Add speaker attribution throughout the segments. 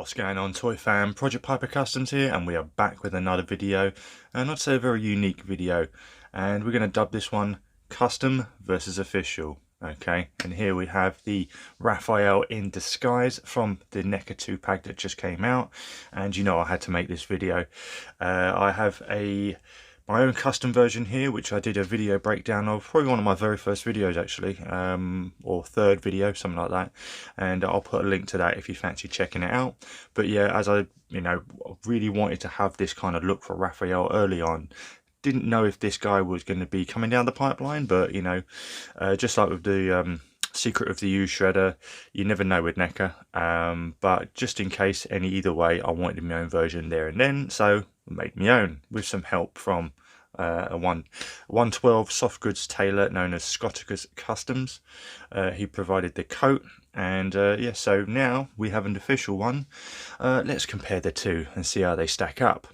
Speaker 1: What's going on, Toy Fam? Project Piper Customs here, and we are back with another video, and I'd say a very unique video, and we're going to dub this one Custom versus Official. Okay, and here we have the Raphael in disguise from the NECA 2 pack that just came out, and you know I had to make this video. I have my own custom version here, which I did a video breakdown of, probably one of my very first videos actually, or third video, something like that, and I'll put a link to that if you fancy checking it out. But yeah, as I really wanted to have this kind of look for Raphael early on. Didn't know if this guy was going to be coming down the pipeline, but just like with the Secret of the U shredder, you never know with NECA, but just in case either way, I wanted my own version there and then, so I made my own with some help from a 112 soft goods tailor known as Scotticus Customs. He provided the coat, and yeah, so now we have an official one. Let's compare the two and see how they stack up.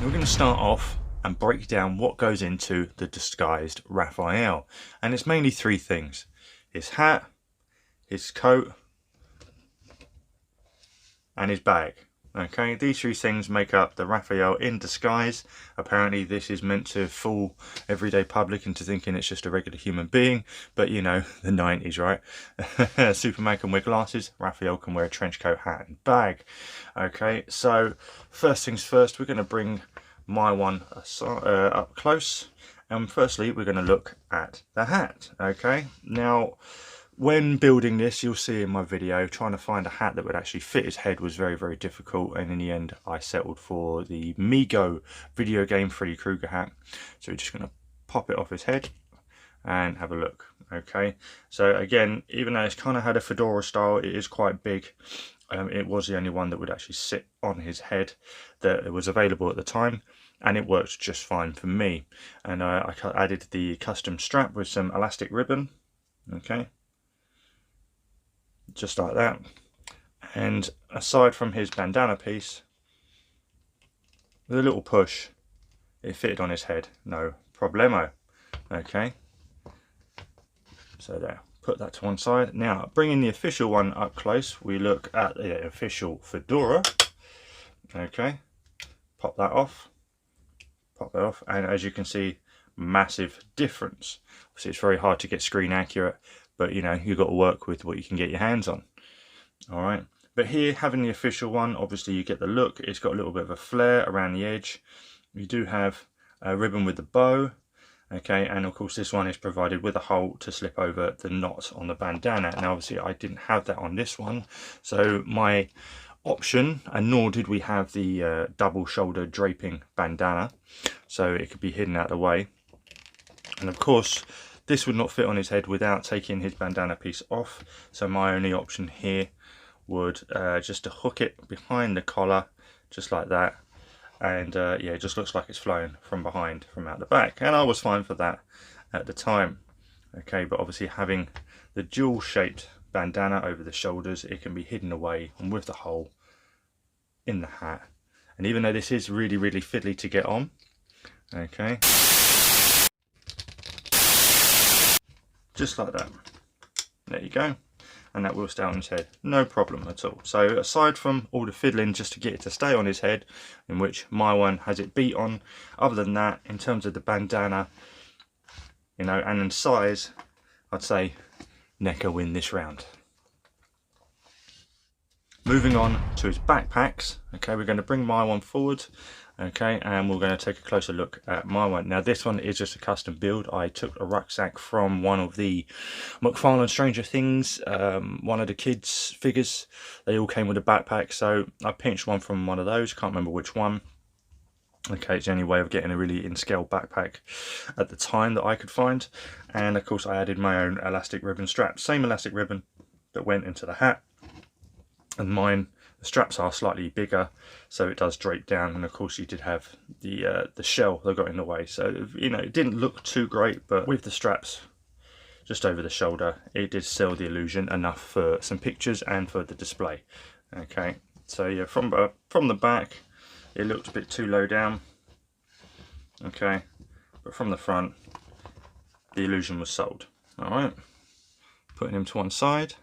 Speaker 1: We're going to start off and break down what goes into the disguised Raphael, and it's mainly three things: his hat, his coat, and his bag. Okay, these three things make up the Raphael in disguise. Apparently this is meant to fool everyday public into thinking it's just a regular human being, but you know, the 90s, right? Superman can wear glasses, Raphael can wear a trench coat, hat and bag. Okay, so first things first, we're going to bring my one up close, and firstly we're going to look at the hat. Okay, now when building this, you'll see in my video, trying to find a hat that would actually fit his head was very difficult, and in the end I settled for the Mego video game Freddy Krueger hat. So we're just going to pop it off his head and have a look. Okay, so again, even though it's kind of had a fedora style, it is quite big. It was the only one that would actually sit on his head that was available at the time, and it worked just fine for me. And I added the custom strap with some elastic ribbon. Okay, just like that. And aside from his bandana piece, with a little push, it fitted on his head, no problemo. Okay, so there, put that to one side. Now bringing the official one up close, we look at the official fedora. Okay, pop that off, and as you can see, massive difference. Obviously it's very hard to get screen accurate, but you know, you've got to work with what you can get your hands on. All right, but here, having the official one, obviously you get the look. It's got a little bit of a flare around the edge. You do have a ribbon with the bow. Okay, and of course this one is provided with a hole to slip over the knot on the bandana. Now obviously I didn't have that on this one, so my option, and nor did we have the double shoulder draping bandana, so it could be hidden out of the way. And of course this would not fit on his head without taking his bandana piece off, so my only option here would just to hook it behind the collar, just like that. And yeah, it just looks like it's flown from behind, from out the back, and I was fine for that at the time. Okay, but obviously having the dual shaped bandana over the shoulders, it can be hidden away and with the hole in the hat. And even though this is really fiddly to get on, okay, just like that, there you go, and that will stay on his head, no problem at all. So aside from all the fiddling just to get it to stay on his head, in which my one has it beat on, other than that, in terms of the bandana, you know, and in size, I'd say NECA win this round. Moving on to his backpacks. Okay, we're going to bring my one forward. Okay, and we're going to take a closer look at my one. Now this one is just a custom build. I took a rucksack from one of the McFarlane Stranger Things, one of the kids figures. They all came with a backpack, so I pinched one from one of those, can't remember which one. Okay, it's the only way of getting a really in-scale backpack at the time that I could find. And of course I added my own elastic ribbon strap, same elastic ribbon that went into the hat. And mine, the straps are slightly bigger, so it does drape down, and of course you did have the shell that got in the way, so you know, it didn't look too great, but with the straps just over the shoulder, it did sell the illusion enough for some pictures and for the display. Okay, so yeah, from the back it looked a bit too low down, okay, but from the front the illusion was sold. All right, putting him to one side,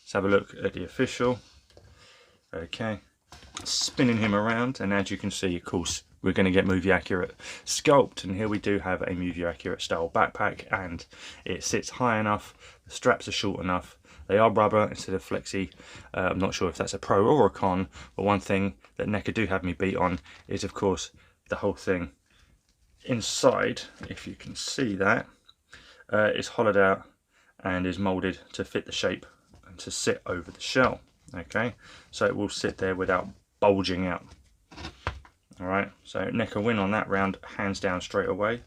Speaker 1: let's have a look at the official. Okay, spinning him around, and as you can see, of course, we're going to get movie accurate sculpt. And here we do have a movie accurate style backpack, and it sits high enough, the straps are short enough, they are rubber instead of flexi. I'm not sure if that's a pro or a con, but one thing that NECA do have me beat on is, of course, the whole thing inside, if you can see that, is hollowed out and is molded to fit the shape and to sit over the shell. Okay, so it will sit there without bulging out. Alright, so NECA win on that round, hands down, straight away.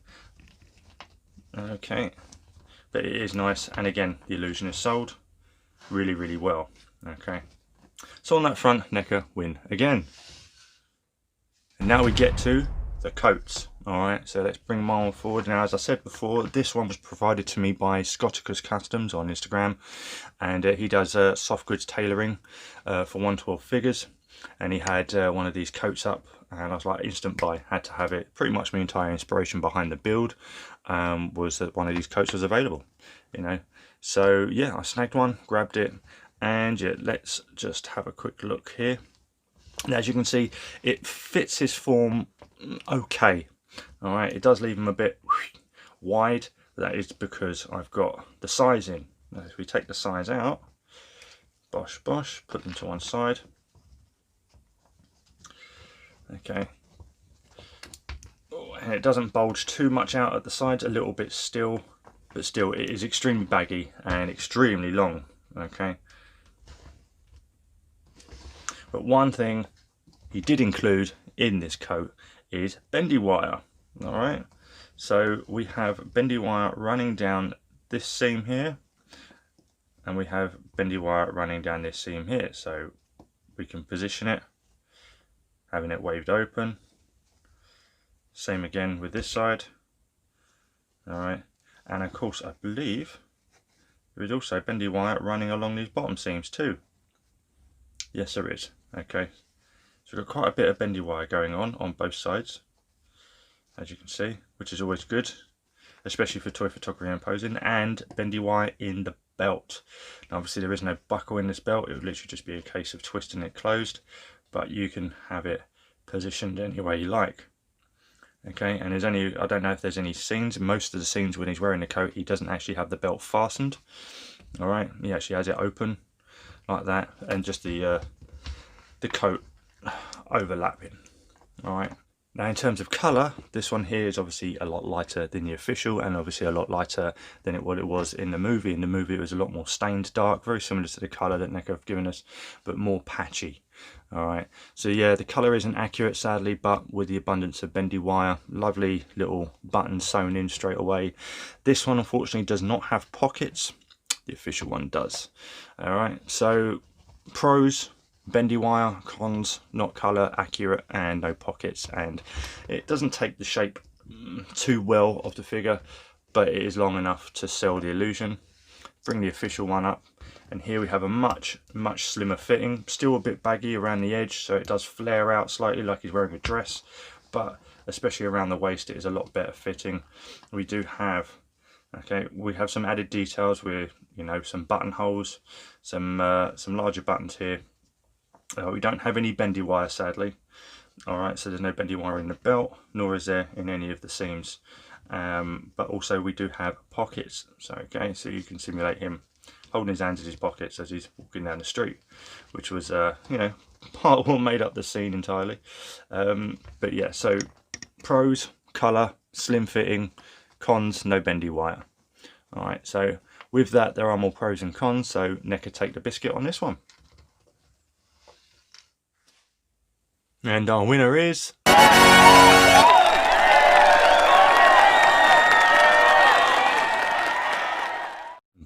Speaker 1: Okay, but it is nice, and again, the illusion is sold really, really well. Okay, so on that front, NECA win again. And now we get to the coats. Alright, so let's bring mine forward. Now, as I said before, this one was provided to me by Scotticus Customs on Instagram, and he does soft goods tailoring for 112 figures, and he had one of these coats up, and I was like, instant buy, had to have it. Pretty much my entire inspiration behind the build was that one of these coats was available, you know. So yeah, I snagged one, grabbed it, and yeah, let's just have a quick look here. Now, as you can see, it fits his form okay. All right, it does leave him a bit wide. That is because I've got the size in. Now, if we take the size out, bosh bosh, put them to one side. Okay, and it doesn't bulge too much out at the sides, a little bit still, but still it is extremely baggy and extremely long. Okay, but one thing he did include in this coat is bendy wire. All right, so we have bendy wire running down this seam here, and we have bendy wire running down this seam here, so we can position it having it waved open. Same again with this side. All right, and of course I believe there is also bendy wire running along these bottom seams too. Yes, there is. Okay, so we've got quite a bit of bendy wire going on both sides, as you can see, which is always good, especially for toy photography and posing. And bendy wire in the belt. Now, obviously there is no buckle in this belt, it would literally just be a case of twisting it closed, but you can have it positioned any way you like. Okay, and there's only, I don't know if there's any seams. Most of the seams when he's wearing the coat, he doesn't actually have the belt fastened. All right, he actually has it open like that, and just the coat overlapping. All right, now in terms of colour, this one here is obviously a lot lighter than the official, and obviously a lot lighter than what it was in the movie. In the movie it was a lot more stained dark, very similar to the colour that NECA have given us, but more patchy. All right, so yeah, the colour isn't accurate sadly, but with the abundance of bendy wire, lovely little buttons sewn in straight away. This one unfortunately does not have pockets, the official one does. All right, so pros: bendy wire, cons: not colour accurate and no pockets, and it doesn't take the shape too well of the figure, but it is long enough to sell the illusion. Bring the official one up, and here we have a much slimmer fitting, still a bit baggy around the edge, so it does flare out slightly like he's wearing a dress, but especially around the waist it is a lot better fitting. We do have, okay, we have some added details with, you know, some buttonholes, some larger buttons here. We don't have any bendy wire sadly. All right, so there's no bendy wire in the belt, nor is there in any of the seams. But also we do have pockets, so okay, so you can simulate him holding his hands in his pockets as he's walking down the street, which was you know, part of what made up the scene entirely. But yeah, so pros: colour, slim fitting; cons: no bendy wire. All right, so with that there are more pros and cons, so NECA take the biscuit on this one. And our winner is...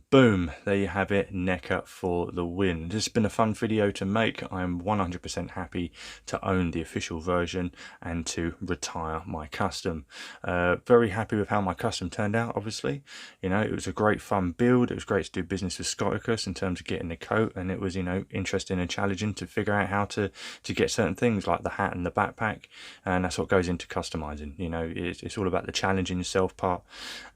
Speaker 1: boom, there you have it, NECA for the win. This has been a fun video to make. I'm 100% happy to own the official version and to retire my custom. Very happy with how my custom turned out, obviously. You know, it was a great fun build. It was great to do business with Scotticus in terms of getting the coat, and it was, you know, interesting and challenging to figure out how to get certain things like the hat and the backpack, and that's what goes into customizing. You know, it's all about the challenging yourself part,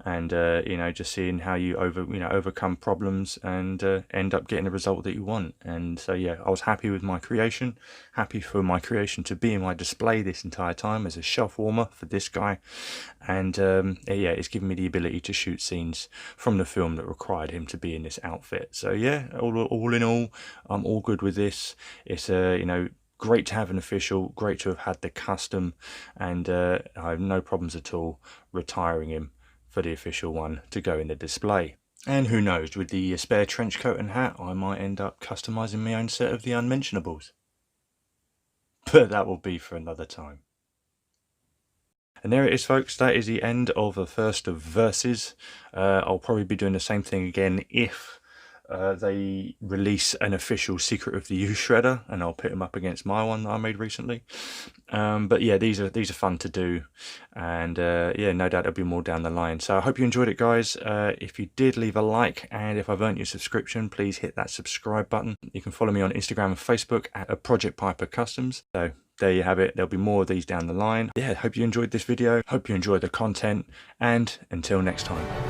Speaker 1: and you know, just seeing how you overcome overcome problems and end up getting the result that you want. And so yeah, I was happy with my creation, happy for my creation to be in my display this entire time as a shelf warmer for this guy. And yeah, it's given me the ability to shoot scenes from the film that required him to be in this outfit. So yeah, all in all, I'm all good with this. It's you know, great to have an official, great to have had the custom, and I have no problems at all retiring him for the official one to go in the display. And who knows, with the spare trench coat and hat, I might end up customizing my own set of the unmentionables. But that will be for another time. And there it is, folks. That is the end of the first of Versus. I'll probably be doing the same thing again if they release an official Secret of the Use shredder, and I'll put them up against my one that I made recently. But yeah, these are fun to do, and yeah, no doubt there'll be more down the line. So I hope you enjoyed it, guys. If you did, leave a like, and if I've earned your subscription, please hit that subscribe button. You can follow me on Instagram and Facebook at Project Piper Customs. So there you have it. There'll be more of these down the line. Yeah, hope you enjoyed this video. Hope you enjoyed the content, and until next time.